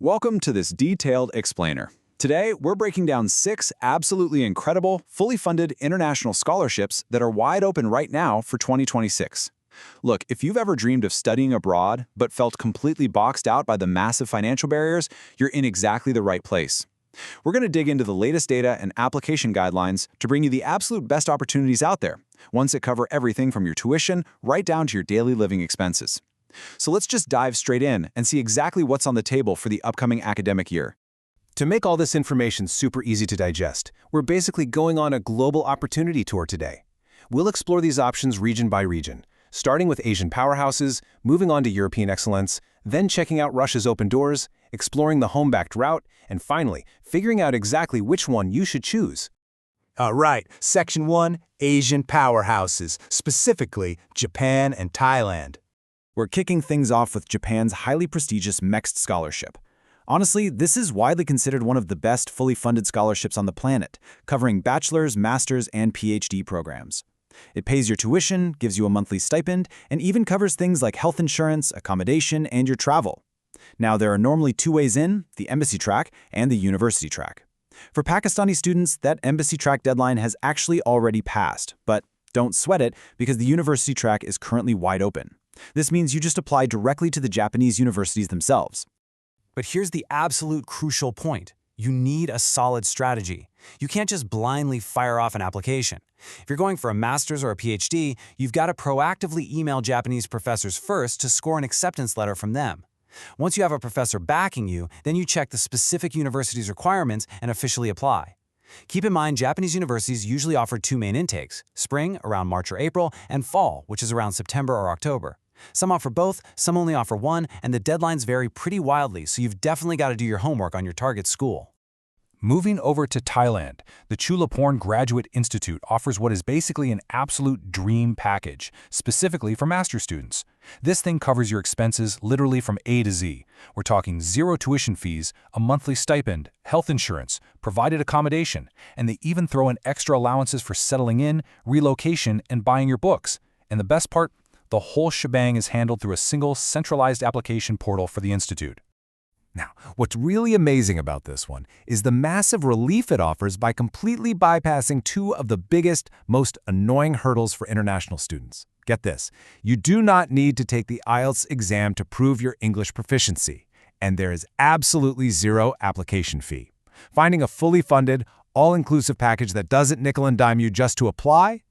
Welcome to this detailed explainer. Today, we're breaking down 6 absolutely incredible, fully funded international scholarships that are wide open right now for 2026. Look, if you've ever dreamed of studying abroad but felt completely boxed out by the massive financial barriers, you're in exactly the right place. We're going to dig into the latest data and application guidelines to bring you the absolute best opportunities out there, ones that cover everything from your tuition right down to your daily living expenses. So let's just dive straight in and see exactly what's on the table for the upcoming academic year. To make all this information super easy to digest, we're basically going on a global opportunity tour today. We'll explore these options region by region, starting with Asian powerhouses, moving on to European excellence, then checking out Russia's open doors, exploring the home-backed route, and finally, figuring out exactly which one you should choose. All right, Section 1, Asian powerhouses, specifically Japan and Thailand. We're kicking things off with Japan's highly prestigious MEXT scholarship. Honestly, this is widely considered one of the best fully funded scholarships on the planet, covering bachelor's, master's, and PhD programs. It pays your tuition, gives you a monthly stipend, and even covers things like health insurance, accommodation, and your travel. Now, there are normally 2 ways in, the embassy track and the university track. For Pakistani students, that embassy track deadline has actually already passed, but don't sweat it because the university track is currently wide open. This means you just apply directly to the Japanese universities themselves. But here's the absolute crucial point. You need a solid strategy. You can't just blindly fire off an application. If you're going for a master's or a PhD, you've got to proactively email Japanese professors first to score an acceptance letter from them. Once you have a professor backing you, then you check the specific university's requirements and officially apply. Keep in mind, Japanese universities usually offer 2 main intakes, spring around March or April, and fall, which is around September or October. Some offer both, some only offer one, and the deadlines vary pretty wildly, so you've definitely got to do your homework on your target school. Moving over to Thailand, the Chulabhorn Graduate Institute offers what is basically an absolute dream package, specifically for master's students. This thing covers your expenses literally from A to Z. We're talking 0 tuition fees, a monthly stipend, health insurance, provided accommodation, and they even throw in extra allowances for settling in, relocation, and buying your books. And the best part? The whole shebang is handled through a single centralized application portal for the institute. Now, what's really amazing about this one is the massive relief it offers by completely bypassing 2 of the biggest, most annoying hurdles for international students. Get this, you do not need to take the IELTS exam to prove your English proficiency, and there is absolutely 0 application fee. Finding a fully funded, all-inclusive package that doesn't nickel and dime you just to apply?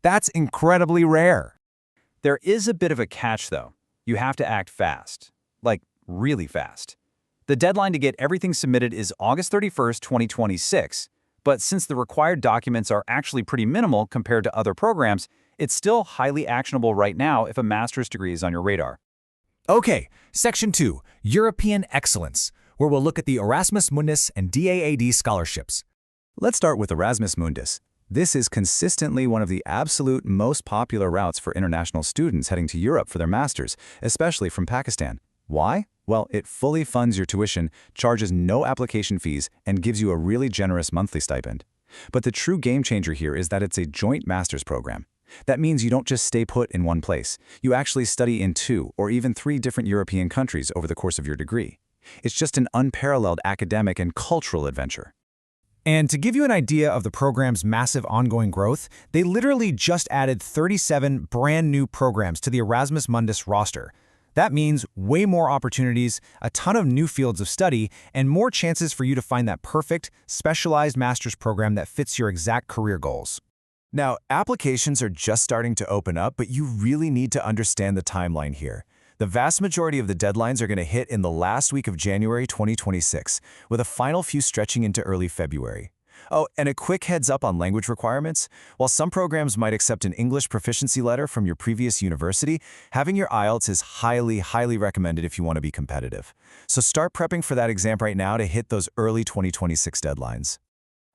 That's incredibly rare. There is a bit of a catch, though. You have to act fast. Like, really fast. The deadline to get everything submitted is August 31st, 2026, but since the required documents are actually pretty minimal compared to other programs, it's still highly actionable right now if a master's degree is on your radar. Okay, Section 2, European Excellence, where we'll look at the Erasmus Mundus and DAAD scholarships. Let's start with Erasmus Mundus. This is consistently one of the absolute most popular routes for international students heading to Europe for their masters, especially from Pakistan. Why? Well, it fully funds your tuition, charges no application fees, and gives you a really generous monthly stipend. But the true game changer here is that it's a joint master's program. That means you don't just stay put in one place. You actually study in 2 or even 3 different European countries over the course of your degree. It's just an unparalleled academic and cultural adventure. And to give you an idea of the program's massive ongoing growth, they literally just added 37 brand new programs to the Erasmus Mundus roster. That means way more opportunities, a ton of new fields of study, and more chances for you to find that perfect, specialized master's program that fits your exact career goals. Now, applications are just starting to open up, but you really need to understand the timeline here. The vast majority of the deadlines are going to hit in the last week of January 2026, with a final few stretching into early February. Oh, and a quick heads up on language requirements. While some programs might accept an English proficiency letter from your previous university, having your IELTS is highly recommended if you want to be competitive. So start prepping for that exam right now to hit those early 2026 deadlines.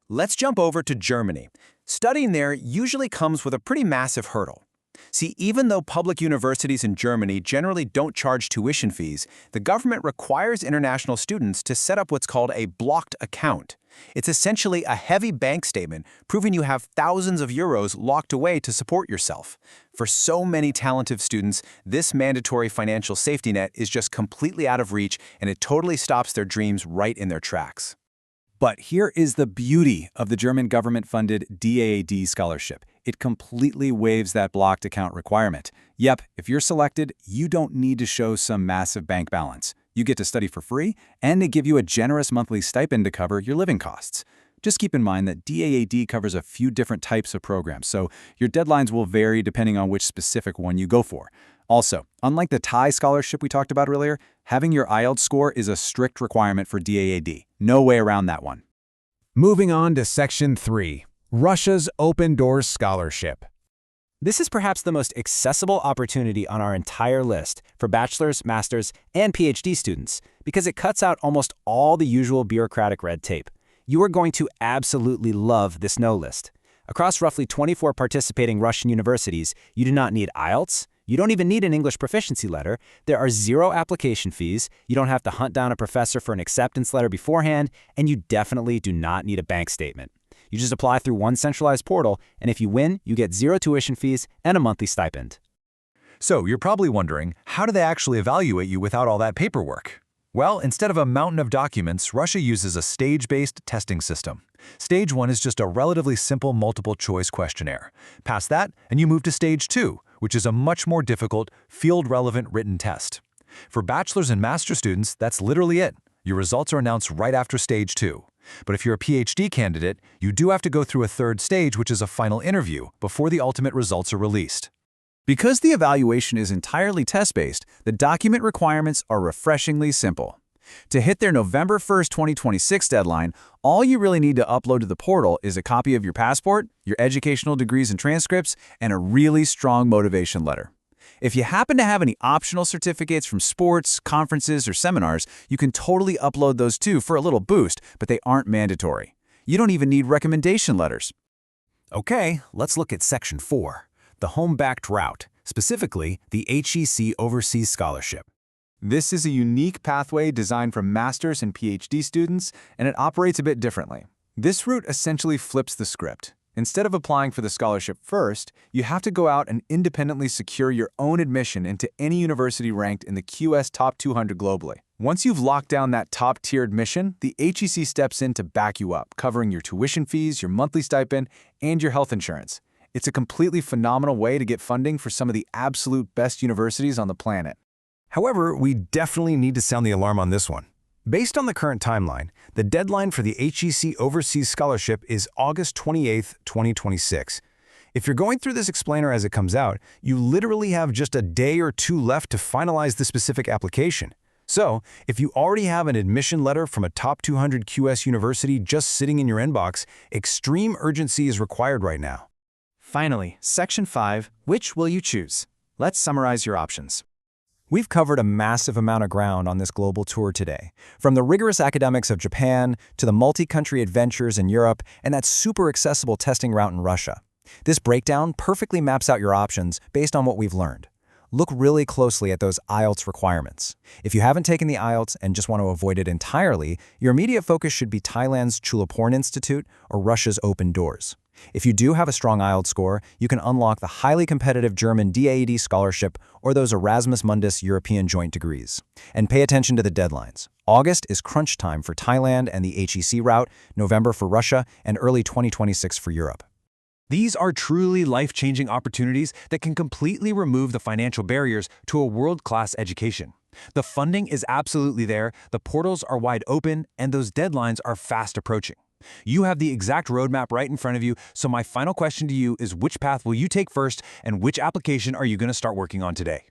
Let's jump over to Germany. Studying there usually comes with a pretty massive hurdle. See, even though public universities in Germany generally don't charge tuition fees, the government requires international students to set up what's called a blocked account. It's essentially a heavy bank statement proving you have thousands of euros locked away to support yourself. For so many talented students, this mandatory financial safety net is just completely out of reach, and it totally stops their dreams right in their tracks. But here is the beauty of the German government-funded DAAD scholarship. It completely waives that blocked account requirement. Yep, if you're selected, you don't need to show some massive bank balance. You get to study for free, and they give you a generous monthly stipend to cover your living costs. Just keep in mind that DAAD covers a few different types of programs, so your deadlines will vary depending on which specific one you go for. Also, unlike the Thai scholarship we talked about earlier, having your IELTS score is a strict requirement for DAAD. No way around that one. Moving on to Section 3, Russia's Open Doors Scholarship. This is perhaps the most accessible opportunity on our entire list for bachelor's, master's, and PhD students because it cuts out almost all the usual bureaucratic red tape. You are going to absolutely love this no list. Across roughly 24 participating Russian universities, you do not need IELTS. You don't even need an English proficiency letter. There are 0 application fees. You don't have to hunt down a professor for an acceptance letter beforehand, and you definitely do not need a bank statement. You just apply through one centralized portal, and if you win, you get 0 tuition fees and a monthly stipend. So you're probably wondering, how do they actually evaluate you without all that paperwork? Well, instead of a mountain of documents, Russia uses a stage-based testing system. Stage 1 is just a relatively simple multiple-choice questionnaire. Pass that, and you move to Stage 2, which is a much more difficult, field-relevant written test. For bachelor's and master's students, that's literally it. Your results are announced right after Stage 2. But if you're a PhD candidate, you do have to go through a third stage, which is a final interview, before the ultimate results are released. Because the evaluation is entirely test-based, the document requirements are refreshingly simple. To hit their November 1st, 2026 deadline, all you really need to upload to the portal is a copy of your passport, your educational degrees and transcripts, and a really strong motivation letter. If you happen to have any optional certificates from sports, conferences, or seminars, you can totally upload those too for a little boost, but they aren't mandatory. You don't even need recommendation letters. Okay, let's look at Section 4, the home-backed route, specifically the HEC Overseas Scholarship. This is a unique pathway designed for master's and PhD students, and it operates a bit differently. This route essentially flips the script. Instead of applying for the scholarship first, you have to go out and independently secure your own admission into any university ranked in the QS Top 200 globally. Once you've locked down that top-tier admission, the HEC steps in to back you up, covering your tuition fees, your monthly stipend, and your health insurance. It's a completely phenomenal way to get funding for some of the absolute best universities on the planet. However, we definitely need to sound the alarm on this one. Based on the current timeline, the deadline for the HEC Overseas Scholarship is August 28, 2026. If you're going through this explainer as it comes out, you literally have just a day or 2 left to finalize the specific application. So, if you already have an admission letter from a top 200 QS university just sitting in your inbox, extreme urgency is required right now. Finally, Section 5, which will you choose? Let's summarize your options. We've covered a massive amount of ground on this global tour today, from the rigorous academics of Japan to the multi-country adventures in Europe and that super accessible testing route in Russia. This breakdown perfectly maps out your options based on what we've learned. Look really closely at those IELTS requirements. If you haven't taken the IELTS and just want to avoid it entirely, your immediate focus should be Thailand's Chulabhorn Institute or Russia's Open Doors. If you do have a strong IELTS score, you can unlock the highly competitive German DAAD scholarship or those Erasmus Mundus European joint degrees. And pay attention to the deadlines. August is crunch time for Thailand and the HEC route, November for Russia, and early 2026 for Europe. These are truly life-changing opportunities that can completely remove the financial barriers to a world-class education. The funding is absolutely there, the portals are wide open, and those deadlines are fast approaching. You have the exact roadmap right in front of you, so my final question to you is which path will you take first and which application are you going to start working on today?